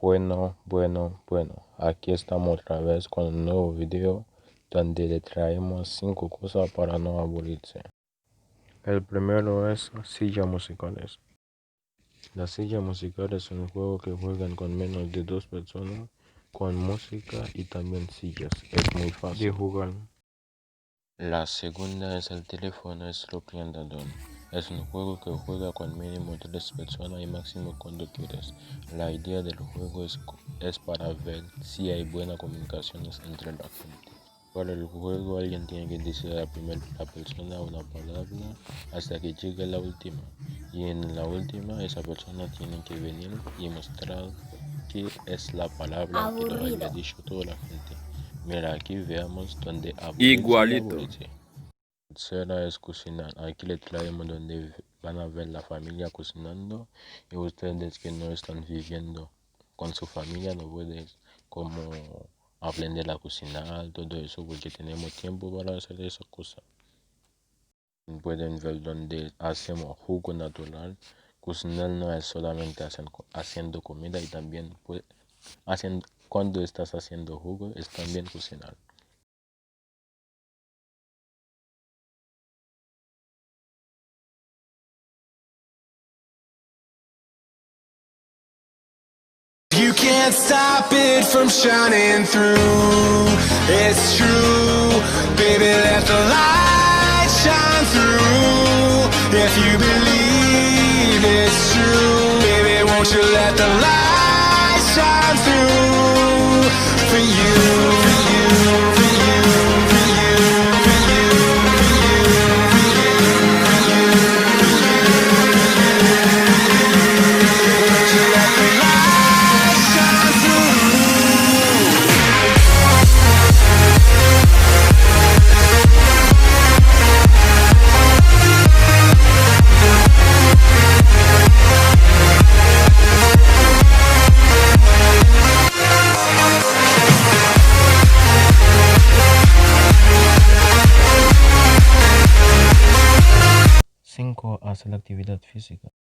Bueno, aquí estamos otra vez con un nuevo video donde le traemos 5 cosas para no aburrirse. El primero es sillas musicales. Las sillas musicales son un juego que juegan con menos de 2 personas, con música y también sillas. Es muy fácil de jugar. La segunda es el teléfono estropeador. Es un juego que juega con mínimo 3 personas y máximo cuando quieres. La idea del juego es para ver si hay buena comunicación entre la gente. Para el juego alguien tiene que decir a la persona una palabra hasta que llegue la última. Y en la última esa persona tiene que venir y mostrar qué es la palabra que lo haya dicho toda la gente. Mira, aquí veamos donde aburrirse. Tercera es cocinar. Aquí le traemos donde van a ver la familia cocinando y ustedes que no están viviendo con su familia no pueden como aprender a cocinar, todo eso porque tenemos tiempo para hacer esas cosas. Pueden ver donde hacemos jugo natural. Cocinar no es solamente haciendo comida y también cuando estás haciendo jugo es también cocinar. You can't stop it from shining through. It's true, baby, let the light shine through. If you believe it's true, baby, won't you let the light shine through for you, for you, for you, for you, for you, for you, for you, for you, won't you let the light shine through? Cinco, hacer actividad física.